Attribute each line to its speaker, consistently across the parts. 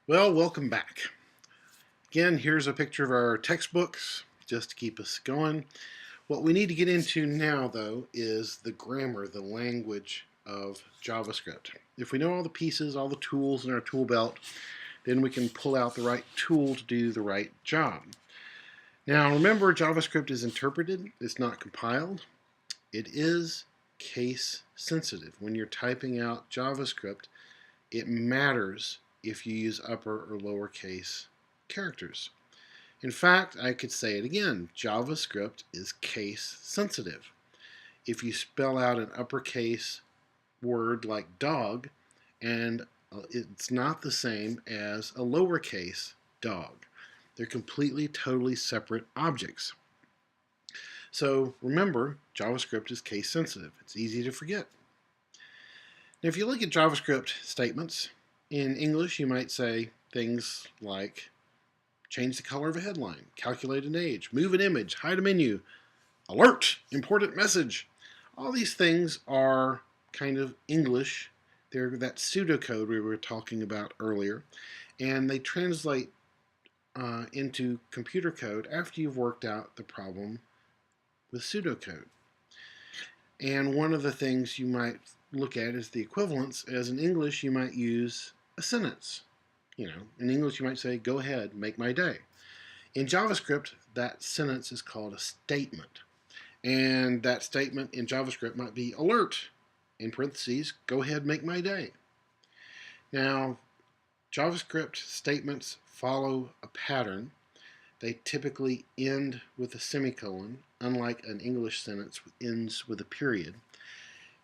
Speaker 1: Well, welcome back. Again, here's a picture of our textbooks just to keep us going. What we need to get into now, though, is the grammar, the language of JavaScript. If we know all the pieces, all the tools in our tool belt, then we can pull out the right tool to do the right job. Now, remember, JavaScript is interpreted, it's not compiled. It is case sensitive. When you're typing out JavaScript, it matters if you use upper or lowercase characters. In fact, I could say it again, JavaScript is case sensitive. If you spell out an uppercase word like dog, and it's not the same as a lowercase dog. They're completely, totally separate objects. So remember, JavaScript is case sensitive. It's easy to forget. Now, if you look at JavaScript statements, in English you might say things like change the color of a headline, calculate an age, move an image, hide a menu, alert, important message. All these things are kind of English. They're that pseudocode we were talking about earlier, and they translate into computer code after you've worked out the problem with pseudocode. And one of the things you might look at is the equivalence. As in English, you might use a sentence. In English, you might say, go ahead, make my day. In JavaScript, that sentence is called a statement. And that statement in JavaScript might be alert, in parentheses, go ahead, make my day. Now, JavaScript statements follow a pattern. They typically end with a semicolon, unlike an English sentence ends with a period.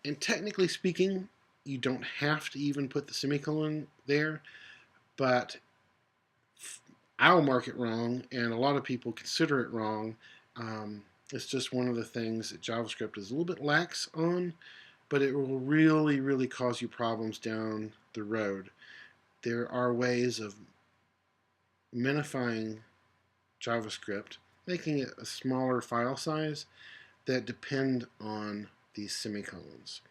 Speaker 1: And technically speaking, you don't have to even put the semicolon there, but I'll mark it wrong, and a lot of people consider it wrong. It's just one of the things that JavaScript is a little bit lax on, but it will really, really cause you problems down the road. There are ways of minifying JavaScript, making it a smaller file size, that depend on these semicolons.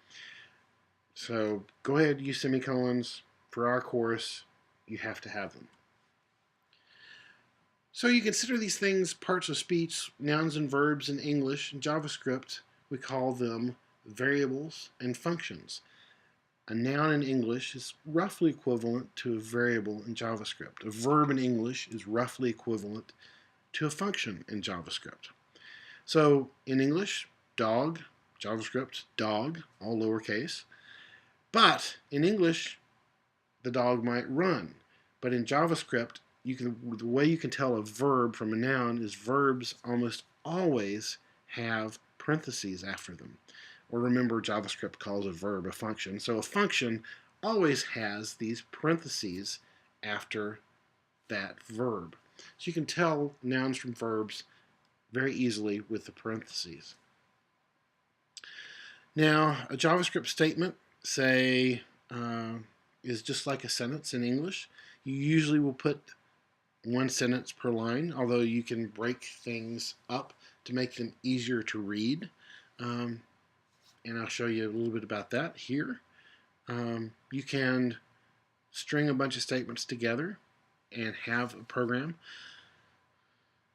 Speaker 1: So go ahead, use semicolons. For our course, you have to have them. So you consider these things parts of speech, nouns and verbs in English. In JavaScript, we call them variables and functions. A noun in English is roughly equivalent to a variable in JavaScript. A verb in English is roughly equivalent to a function in JavaScript. So in English, dog, JavaScript, dog, all lowercase. But in English, the dog might run. But in JavaScript, the way you can tell a verb from a noun is verbs almost always have parentheses after them. Or remember, JavaScript calls a verb a function. So a function always has these parentheses after that verb. So you can tell nouns from verbs very easily with the parentheses. Now, a JavaScript statement, say, is just like a sentence in English. You usually will put one sentence per line, although you can break things up to make them easier to read. And I'll show you a little bit about that here. You can string a bunch of statements together and have a program.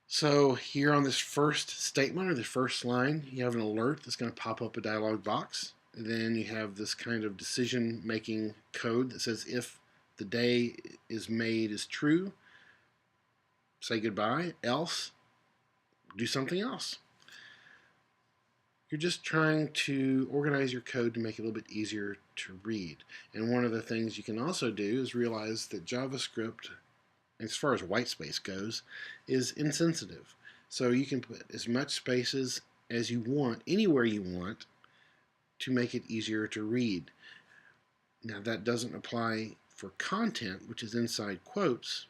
Speaker 1: So here on this first statement or the first line, you have an alert that's going to pop up a dialog box. And then you have this kind of decision-making code that says if the day is made is true, say goodbye, else do something else. You're just trying to organize your code to make it a little bit easier to read. And one of the things you can also do is realize that JavaScript, as far as white space goes, is insensitive. So you can put as much spaces as you want, anywhere you want, to make it easier to read. Now that doesn't apply for content, which is inside quotes,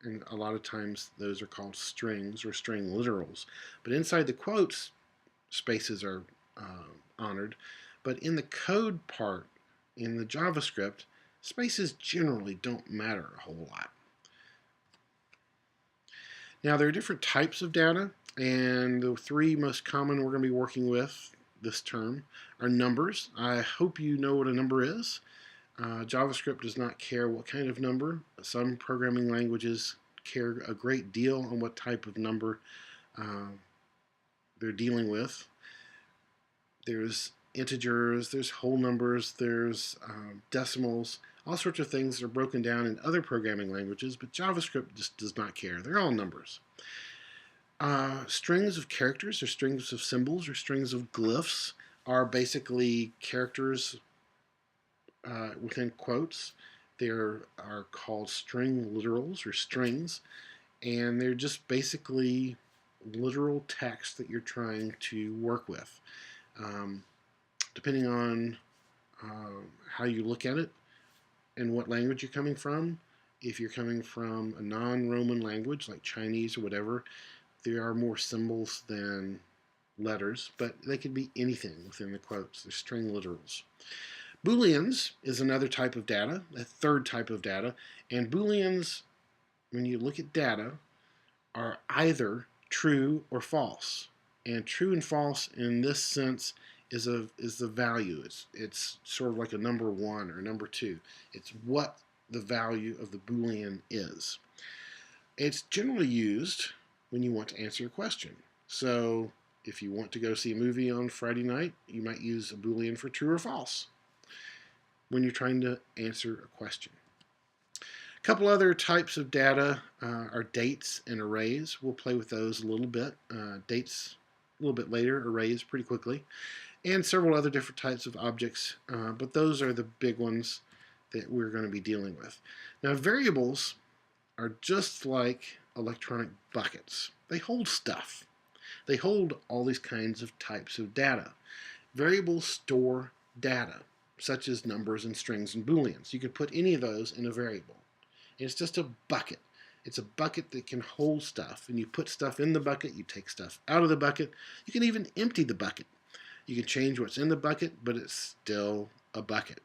Speaker 1: and a lot of times those are called strings or string literals. But inside the quotes, spaces are honored. But in the code part, in the JavaScript, spaces generally don't matter a whole lot. Now there are different types of data, and the three most common we're going to be working with this term are numbers. I hope you know what a number is. JavaScript does not care what kind of number. Some programming languages care a great deal on what type of number they're dealing with. There's integers, there's whole numbers, there's decimals, all sorts of things that are broken down in other programming languages, but JavaScript just does not care. They're all numbers. Strings of characters or strings of symbols or strings of glyphs are basically characters within quotes. They are called string literals or strings, and they're just basically literal text that you're trying to work with. Depending on how you look at it and what language you're coming from, if you're coming from a non-Roman language like Chinese or whatever, there are more symbols than letters, but they could be anything within the quotes. They're string literals. Booleans is another type of data, a third type of data, and Booleans, when you look at data, are either true or false. And true and false in this sense is the value. It's sort of like a number 1 or number 2. It's what the value of the Boolean is. It's generally used when you want to answer a question. So if you want to go see a movie on Friday night, you might use a Boolean for true or false when you're trying to answer a question. A couple other types of data are dates and arrays. We'll play with those a little bit. Dates a little bit later, arrays pretty quickly, and several other different types of objects, but those are the big ones that we're going to be dealing with. Now, variables are just like electronic buckets. They hold stuff. They hold all these kinds of types of data. Variables store data, such as numbers and strings and booleans. You could put any of those in a variable. It's just a bucket. It's a bucket that can hold stuff, and you put stuff in the bucket, you take stuff out of the bucket. You can even empty the bucket. You can change what's in the bucket, but it's still a bucket.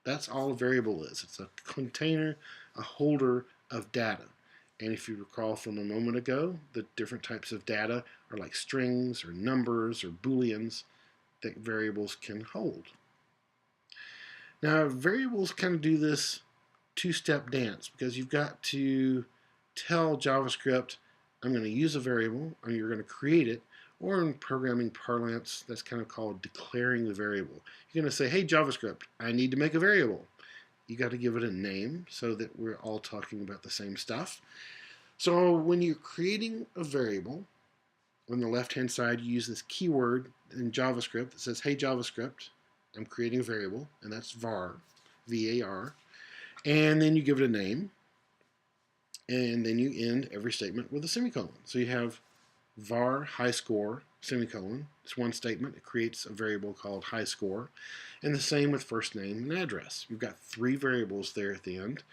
Speaker 1: That's all a variable is. It's a container, a holder of data. And if you recall from a moment ago, the different types of data are like strings or numbers or booleans that variables can hold. Now, variables kind of do this two-step dance because you've got to tell JavaScript, I'm going to use a variable, or you're going to create it, or in programming parlance, that's kind of called declaring the variable. You're going to say, hey, JavaScript, I need to make a variable. You got to give it a name so that we're all talking about the same stuff. So when you're creating a variable, on the left-hand side, you use this keyword in JavaScript that says, hey, JavaScript, I'm creating a variable, and that's var, V-A-R. And then you give it a name, and then you end every statement with a semicolon. So you have var high score, semicolon. It's one statement. It creates a variable called high score. And the same with first name and address. You've got 3 variables there at the end.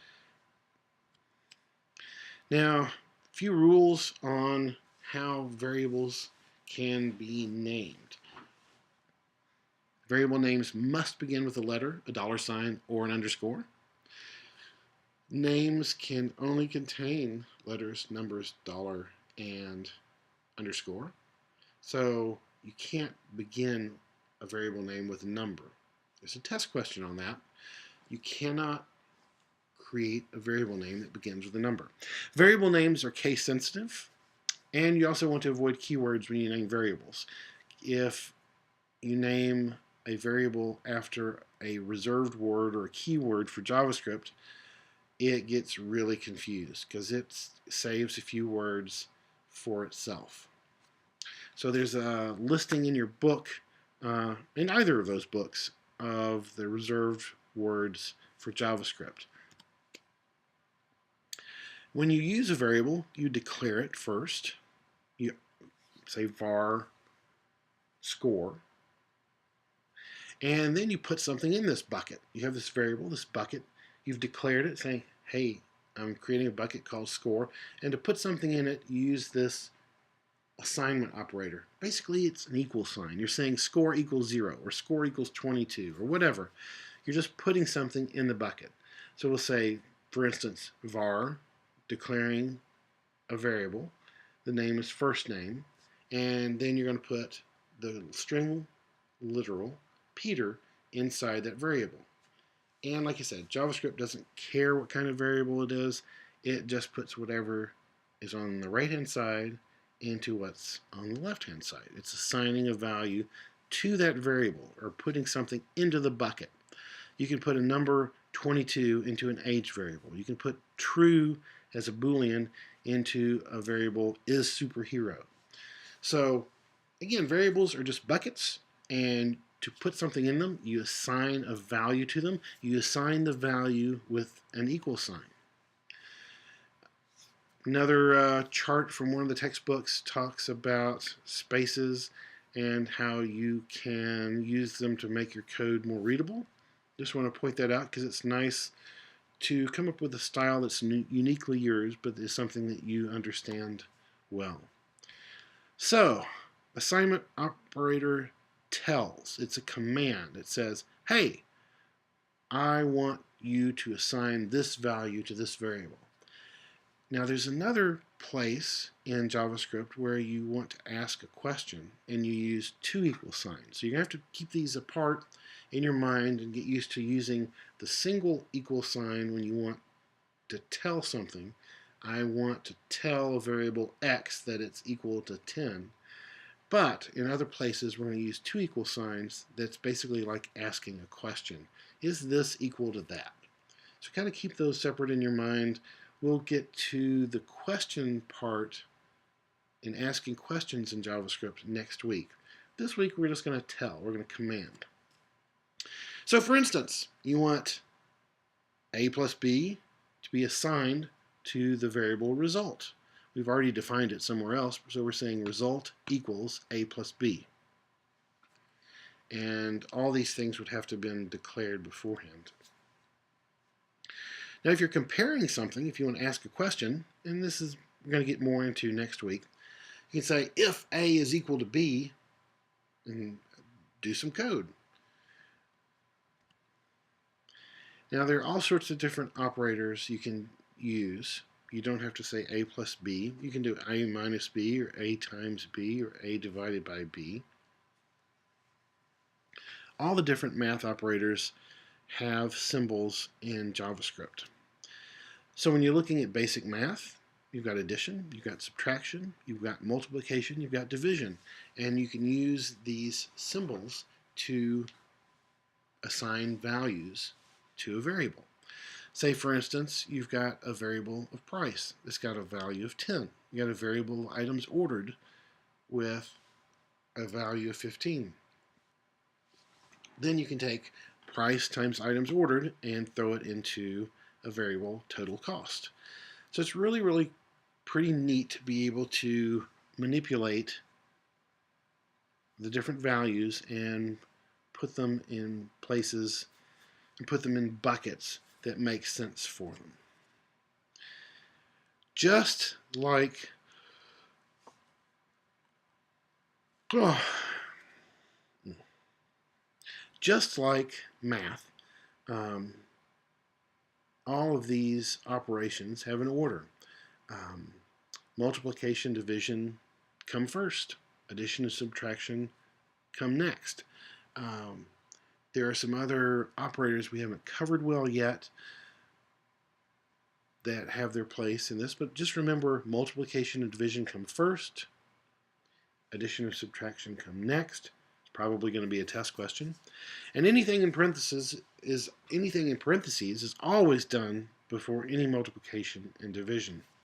Speaker 1: Now, a few rules on how variables can be named. Variable names must begin with a letter, a $, or an underscore. Names can only contain letters, numbers, $, and underscore. So you can't begin a variable name with a number. There's a test question on that. You cannot create a variable name that begins with a number. Variable names are case sensitive, and you also want to avoid keywords when you name variables. If you name a variable after a reserved word or a keyword for JavaScript, it gets really confused because it saves a few words for itself. So there's a listing in your book, in either of those books, of the reserved words for JavaScript. When you use a variable, you declare it first. You say var score, and then you put something in this bucket. You have this variable, this bucket. You've declared it, saying, hey, I'm creating a bucket called score. And to put something in it, you use this assignment operator. Basically, it's an equal sign. You're saying score equals 0 or score equals 22 or whatever. You're just putting something in the bucket. So we'll say, for instance, var, declaring a variable. The name is first name. And then you're going to put the string literal Peter inside that variable. And like I said, JavaScript doesn't care what kind of variable it is. It just puts whatever is on the right-hand side into what's on the left-hand side. It's assigning a value to that variable or putting something into the bucket. You can put a number 22 into an age variable. You can put true as a Boolean into a variable is superhero. So again, variables are just buckets, and to put something in them, you assign a value to them. You assign the value with an equal sign. Another chart from one of the textbooks talks about spaces and how you can use them to make your code more readable. Just want to point that out because it's nice to come up with a style that's uniquely yours, but is something that you understand well. So, assignment operator tells. It's a command. It says, hey, I want you to assign this value to this variable. Now there's another place in JavaScript where you want to ask a question and you use two equal signs. So you're going to have to keep these apart in your mind and get used to using the single equal sign when you want to tell something. I want to tell a variable x that it's equal to 10. But in other places, we're going to use two equal signs. That's basically like asking a question. Is this equal to that? So kind of keep those separate in your mind. We'll get to the question part in asking questions in JavaScript next week. This week, we're just going to tell. We're going to command. So for instance, you want a plus b to be assigned to the variable result. We've already defined it somewhere else, so we're saying result equals a plus b. And all these things would have to have been declared beforehand. Now, if you're comparing something, if you want to ask a question, and this is we're going to get more into next week, you can say if a is equal to b, and do some code. Now, there are all sorts of different operators you can use. You don't have to say a plus b. You can do a minus b, or a times b, or a divided by b. All the different math operators have symbols in JavaScript. So when you're looking at basic math, you've got addition, you've got subtraction, you've got multiplication, you've got division. And you can use these symbols to assign values to a variable. Say, for instance, you've got a variable of price. It's got a value of 10. You got a variable of items ordered with a value of 15. Then you can take price times items ordered and throw it into a variable total cost. So it's really, really pretty neat to be able to manipulate the different values and put them in places and put them in buckets that make sense for them. Just like math, all of these operations have an order. Multiplication, division come first. Addition and subtraction come next. There are some other operators we haven't covered well yet that have their place in this, but just remember multiplication and division come first. Addition and subtraction come next. It's probably going to be a test question. And anything in parentheses is always done before any multiplication and division.